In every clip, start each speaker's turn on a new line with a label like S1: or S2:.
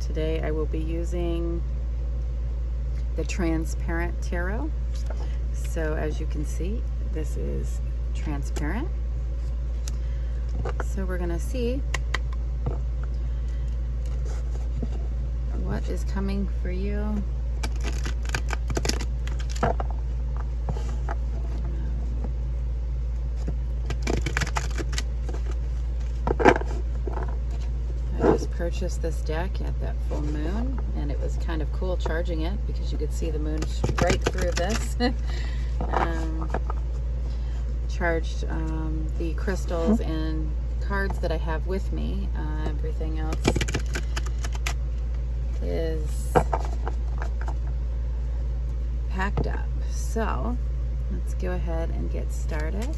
S1: Today I will be using the transparent tarot. So as you can see, this is transparent. So we're going to see what is coming for you. Purchased this deck at that full moon, and it was kind of cool charging it because you could see the moon right through this. Charged the crystals and cards that I have with me. Everything else is packed up. So let's go ahead and get started.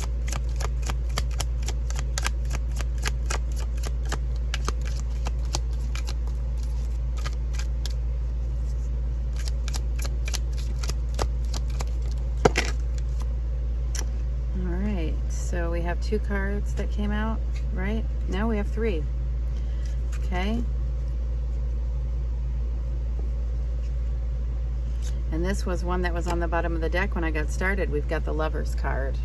S1: So we have 2 cards that came out, right? No, we have 3. Okay. And this was one that was on the bottom of the deck when I got started. We've got the Lover's card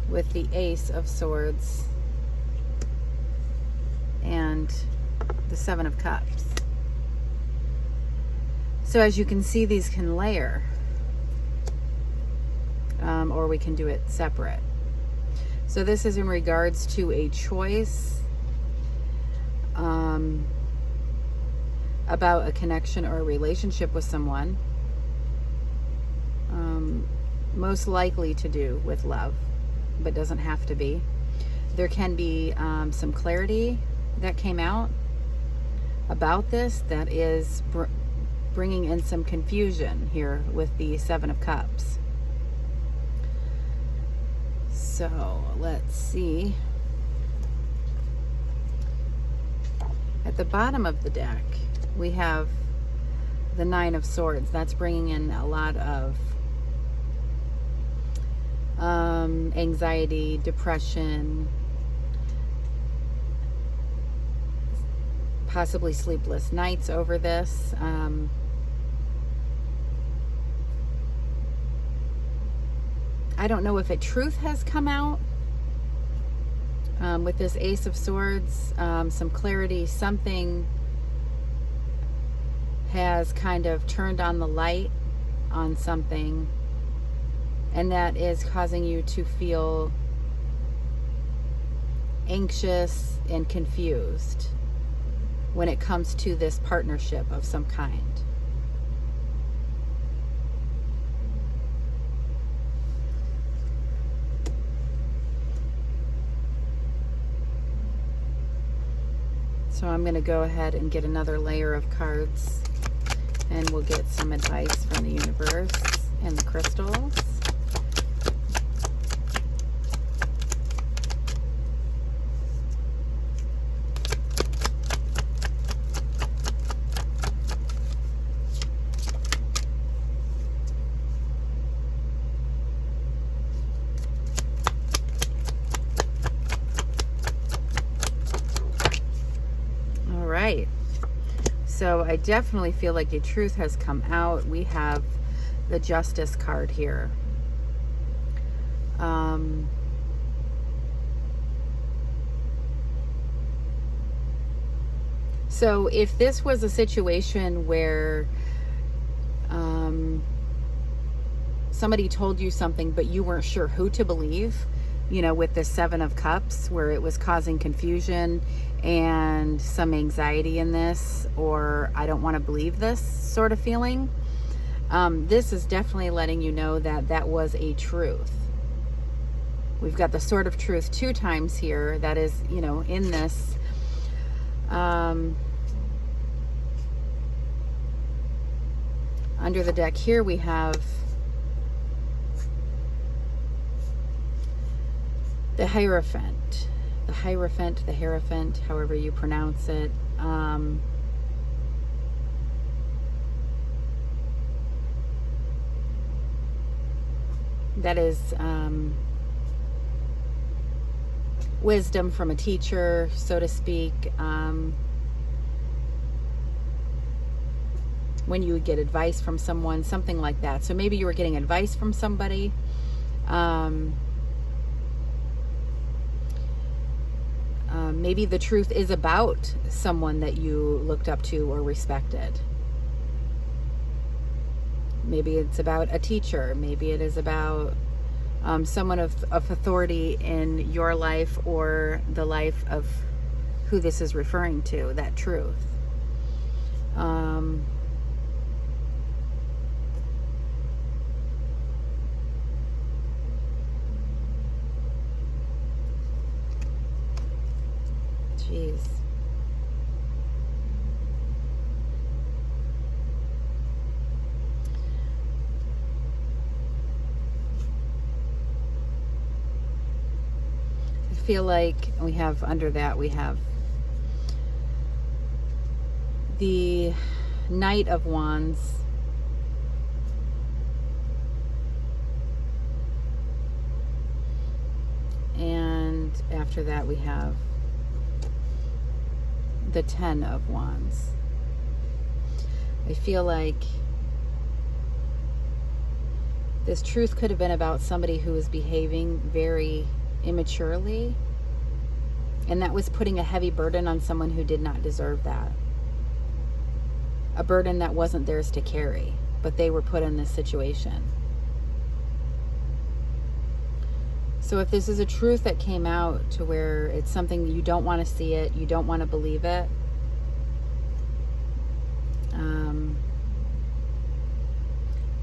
S1: with the Ace of Swords and the 7 of Cups. So as you can see, these can layer. Or we can do it separate. So this is in regards to a choice about a connection or a relationship with someone, most likely to do with love, but doesn't have to be. There can be some clarity that came out about this that is bringing in some confusion here with the 7 of Cups. So let's see. At the bottom of the deck, we have the 9 of Swords. That's bringing in a lot of anxiety, depression, possibly sleepless nights over this. I don't know if a truth has come out with this Ace of Swords, some clarity, something has kind of turned on the light on something, and that is causing you to feel anxious and confused when it comes to this partnership of some kind. So I'm going to go ahead and get another layer of cards, and we'll get some advice from the universe and the crystals. Right. So I definitely feel like the truth has come out. We have the Justice card here. So if this was a situation where somebody told you something but you weren't sure who to believe, you know, with the 7 of Cups, where it was causing confusion and some anxiety in this, or I don't want to believe this sort of feeling, this is definitely letting you know that that was a truth. We've got the Sword of Truth 2 times here. That is, you know, in this. Under the deck here we have the Hierophant. The Hierophant, however you pronounce it. That is wisdom from a teacher, so to speak. When you would get advice from someone, something like that. So maybe you were getting advice from somebody. Maybe the truth is about someone that you looked up to or respected. Maybe it's about a teacher. Maybe it is about someone of authority in your life or the life of who this is referring to, that truth. Jeez. I feel like we have under that, we have the Knight of Wands. And after that we have the Ten of Wands. I feel like this truth could have been about somebody who was behaving very immaturely, and that was putting a heavy burden on someone who did not deserve that. A burden that wasn't theirs to carry, but they were put in this situation. So if this is a truth that came out to where it's something you don't want to see it, you don't want to believe it,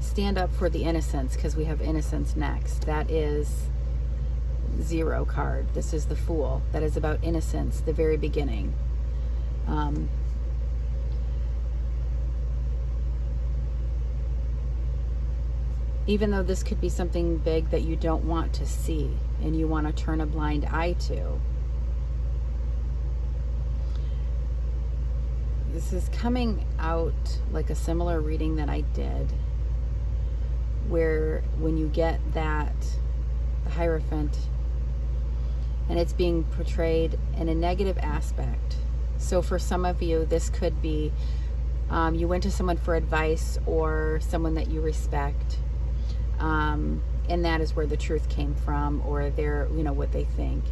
S1: stand up for the innocence, because we have innocence next. That is 0 card. This is the Fool. That is about innocence, the very beginning. Even though this could be something big that you don't want to see and you want to turn a blind eye to, this is coming out like a similar reading that I did, where when you get that, the Hierophant, and it's being portrayed in a negative aspect. So for some of you, this could be you went to someone for advice or someone that you respect, and that is where the truth came from, or their, what they think.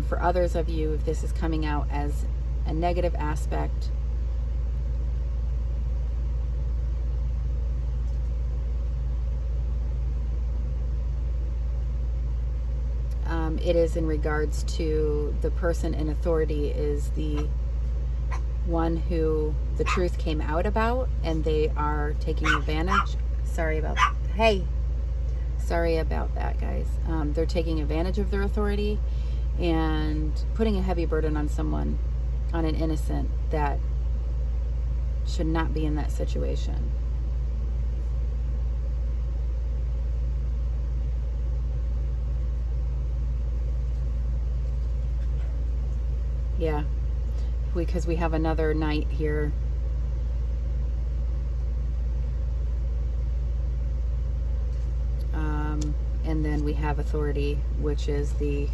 S1: For others of you, if this is coming out as a negative aspect, it is in regards to the person in authority is the one who the truth came out about, and they are taking advantage. Sorry about that. Hey, sorry about that, guys. They're taking advantage of their authority and putting a heavy burden on someone, on an innocent that should not be in that situation. Yeah, because we have another Knight here. And then we have Authority, which is the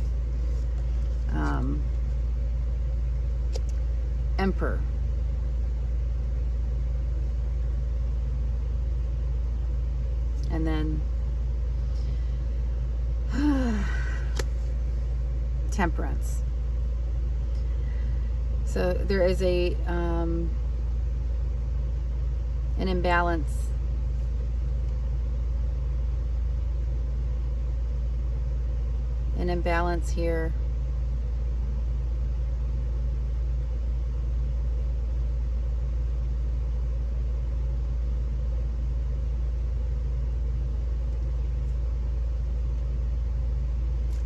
S1: Emperor. And then Temperance. So there is a an imbalance. An imbalance here.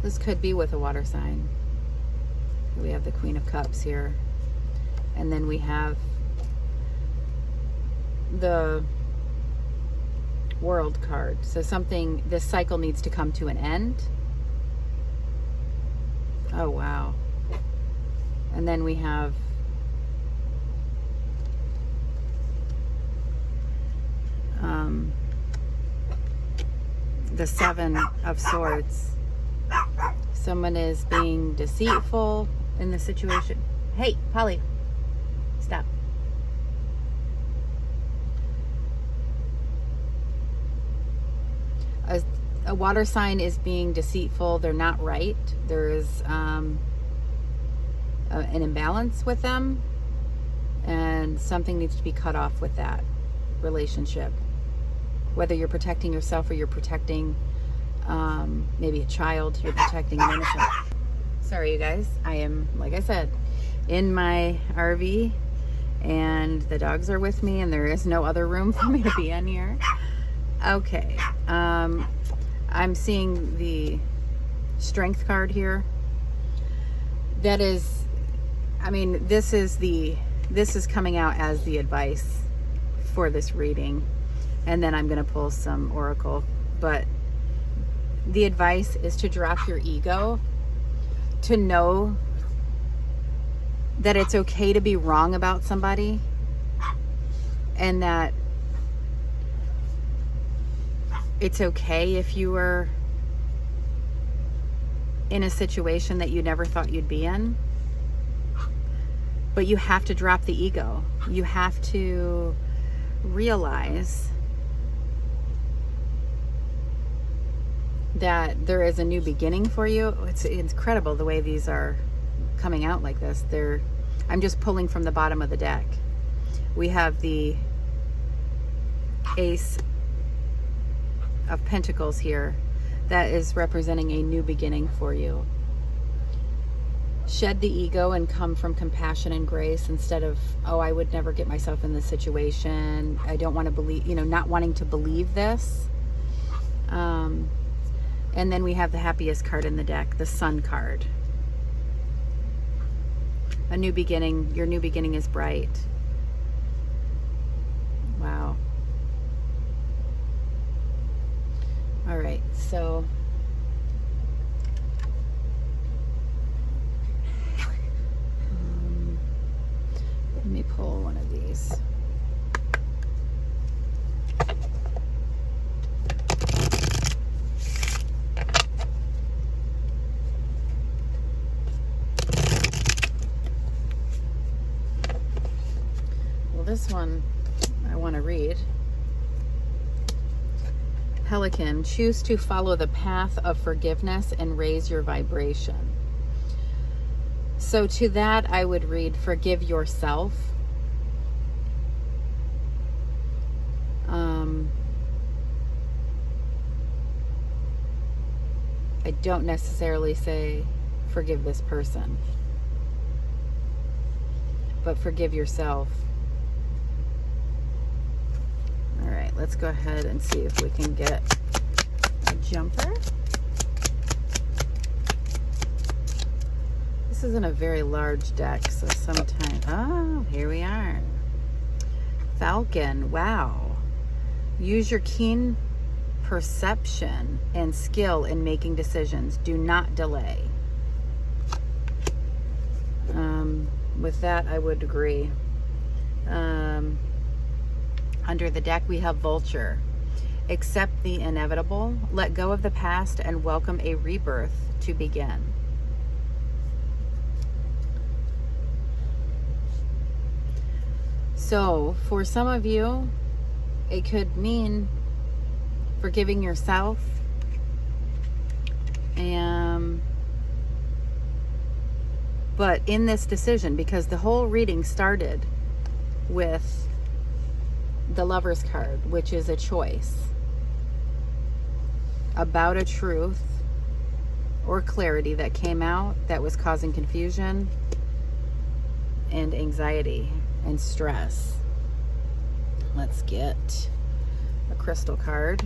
S1: This could be with a water sign. We have the Queen of Cups here. And then we have the World card. So something, this cycle needs to come to an end. Oh, wow. And then we have the Seven of Swords. Someone is being deceitful in the situation. Hey, Polly, stop. A water sign is being deceitful. They're not right. There is an imbalance with them, and something needs to be cut off with that relationship. Whether you're protecting yourself or you're protecting maybe a child, you're protecting an innocent. Sorry, you guys. I am, like I said, in my RV, and the dogs are with me, and there is no other room for me to be in here. Okay. I'm seeing the Strength card here. That is, I mean, this is coming out as the advice for this reading, and then I'm going to pull some oracle. But the advice is to drop your ego, to know that it's okay to be wrong about somebody, and that it's okay if you were in a situation that you never thought you'd be in. But you have to drop the ego. You have to realize that there is a new beginning for you. It's incredible the way these are coming out like this. I'm just pulling from the bottom of the deck. We have the Ace of Pentacles here. That is representing a new beginning for you. Shed the ego and come from compassion and grace instead of, oh, I would never get myself in this situation. I don't want to believe, not wanting to believe this. And then we have the happiest card in the deck, the Sun card. A new beginning. Your new beginning is bright. Wow. All right, so let me pull one of these. Well, this one I want to read. Pelican, choose to follow the path of forgiveness and raise your vibration. So to that, I would read, forgive yourself. I don't necessarily say forgive this person, but forgive yourself. All right, let's go ahead and see if we can get a jumper. This isn't a very large deck, so sometimes, oh, here we are. Falcon, wow. Use your keen perception and skill in making decisions. Do not delay. With that, I would agree. Under the deck, we have Vulture. Accept the inevitable, let go of the past, and welcome a rebirth to begin. So, for some of you, it could mean forgiving yourself. But in this decision, because the whole reading started with the Lover's card, which is a choice about a truth or clarity that came out that was causing confusion and anxiety and stress. Let's get a crystal card.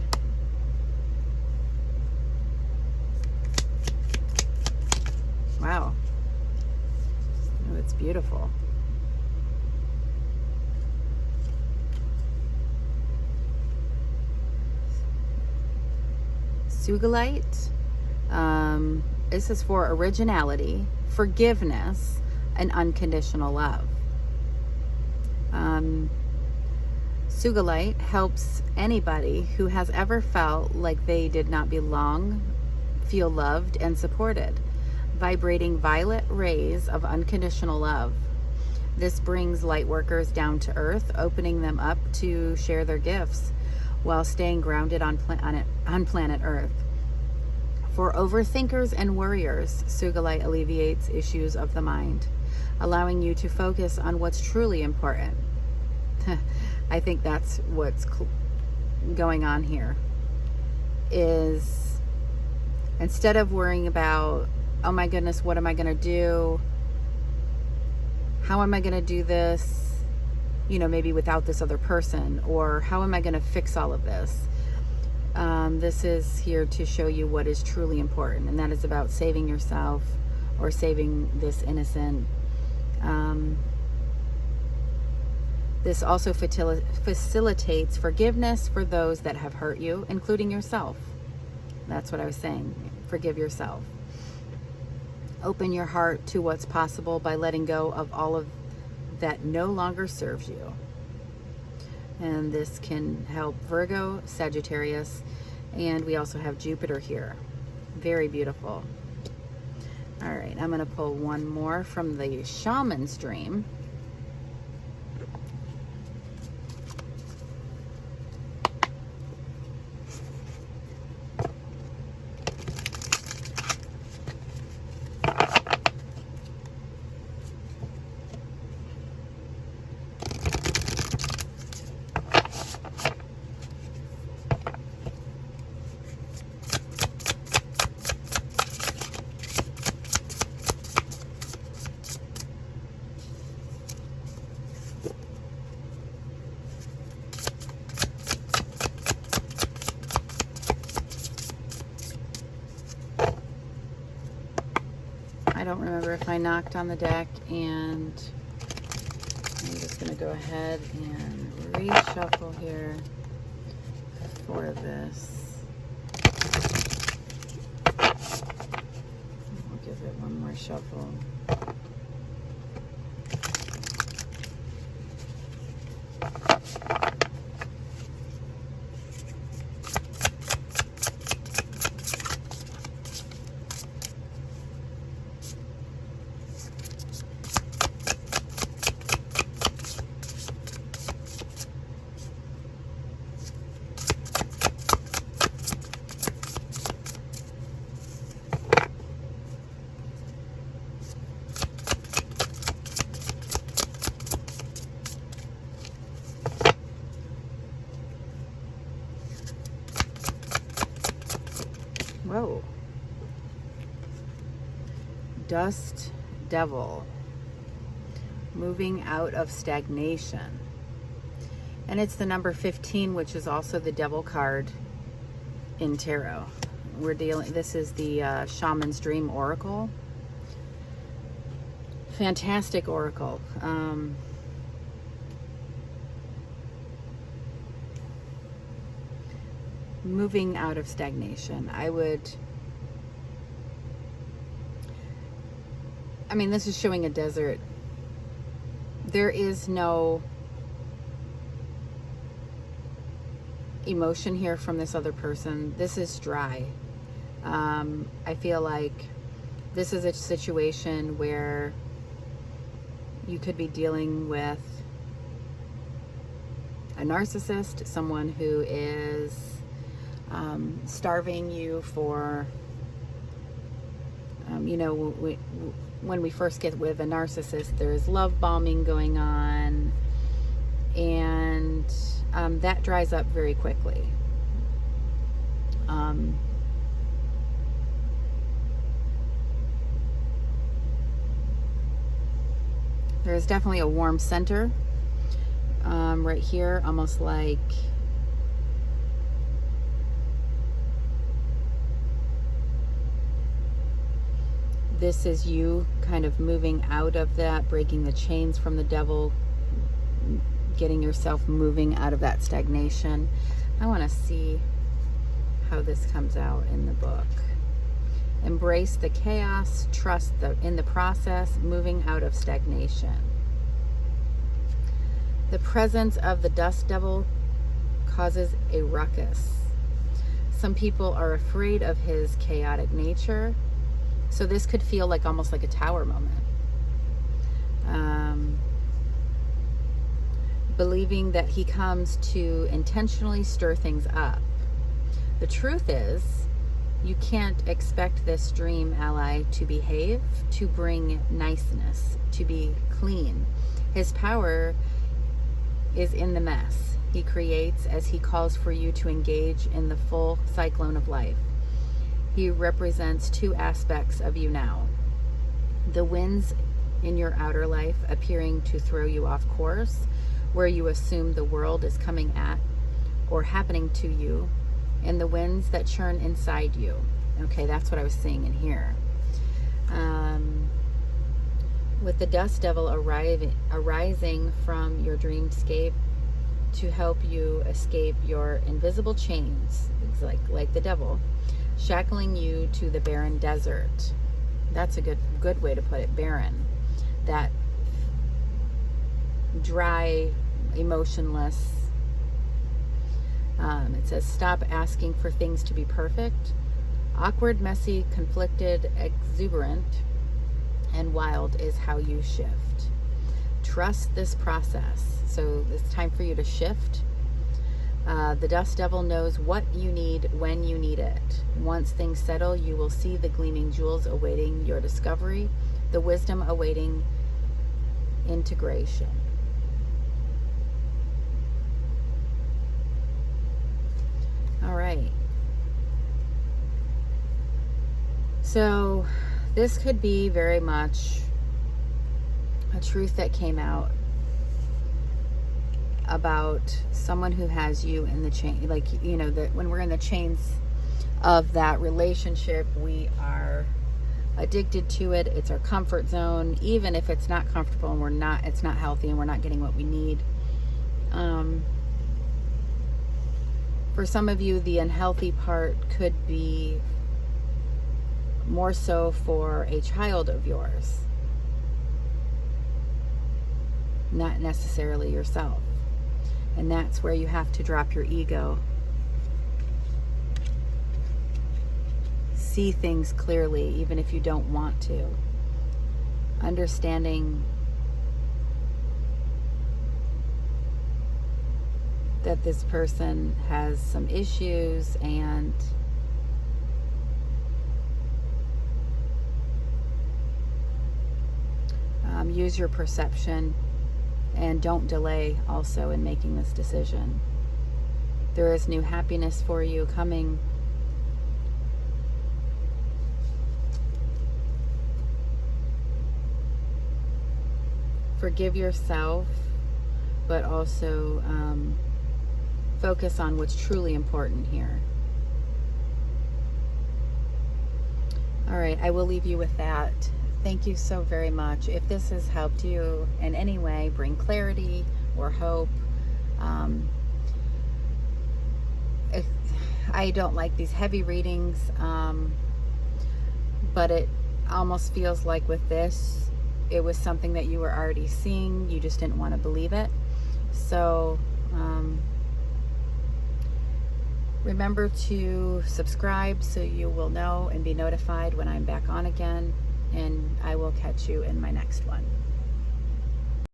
S1: Wow. Oh, it's beautiful. Sugilite. This is for originality, forgiveness, and unconditional love. Sugilite helps anybody who has ever felt like they did not belong feel loved and supported. vibrating violet rays of unconditional love. This brings light workers down to earth, opening them up to share their gifts while staying grounded on planet Earth. For overthinkers and worriers, Sugilite alleviates issues of the mind, allowing you to focus on what's truly important. I think that's what's going on here, is instead of worrying about, oh my goodness, what am I going to do? How am I going to do this, maybe without this other person? Or how am I going to fix all of this? This is here to show you what is truly important, and that is about saving yourself or saving this innocent. This also facilitates forgiveness for those that have hurt you, including yourself. That's what I was saying. Forgive yourself. Open your heart to what's possible by letting go of all of that no longer serves you. And this can help Virgo, Sagittarius, and we also have Jupiter here. Very beautiful. All right, I'm going to pull one more from the Shaman's Dream. I don't remember if I knocked on the deck, and I'm just going to go ahead and reshuffle here for this. I'll give it one more shuffle. Whoa. Dust Devil. Moving out of stagnation. And it's the number 15, which is also the Devil card in tarot. This is the Shaman's Dream Oracle. Fantastic oracle. Moving out of stagnation. This is showing a desert. There is no emotion here from this other person. This is dry. I feel like this is a situation where you could be dealing with a narcissist, someone who is starving you for, when we first get with a narcissist, there's love bombing going on, and that dries up very quickly. There's definitely a warm center right here, almost like this is you kind of moving out of that, breaking the chains from the devil, getting yourself moving out of that stagnation. I want to see how this comes out in the book. Embrace the chaos, trust in the process, moving out of stagnation. The presence of the dust devil causes a ruckus. Some people are afraid of his chaotic nature, So this could feel like almost like a tower moment. Believing that he comes to intentionally stir things up. The truth is, you can't expect this dream ally to behave, to bring niceness, to be clean. His power is in the mess he creates as he calls for you to engage in the full cyclone of life. He represents two aspects of you now. The winds in your outer life appearing to throw you off course, where you assume the world is coming at or happening to you, and the winds that churn inside you. Okay, that's what I was seeing in here. With the dust devil arising from your dreamscape to help you escape your invisible chains, it's like the devil, shackling you to the barren desert. That's a good way to put it, barren. That dry, emotionless. It says, stop asking for things to be perfect. Awkward, messy, conflicted, exuberant, and wild is how you shift. Trust this process. So it's time for you to shift. The dust devil knows what you need when you need it. Once things settle, you will see the gleaming jewels awaiting your discovery, the wisdom awaiting integration. All right. So this could be very much a truth that came out about someone who has you in the chain. Like, you know, that when we're in the chains of that relationship, we are addicted to it. It's our comfort zone, even if it's not comfortable and it's not healthy and we're not getting what we need. For some of you, the unhealthy part could be more so for a child of yours, not necessarily yourself. And that's where you have to drop your ego. See things clearly, even if you don't want to. Understanding that this person has some issues, and use your perception, and don't delay also in making this decision. There is new happiness for you coming. Forgive yourself, but also focus on what's truly important here. All right, I will leave you with that. Thank you so very much. If this has helped you in any way, bring clarity or hope. I don't like these heavy readings, but it almost feels like with this, it was something that you were already seeing. You just didn't want to believe it. So remember to subscribe so you will know and be notified when I'm back on again. And I will catch you in my next one.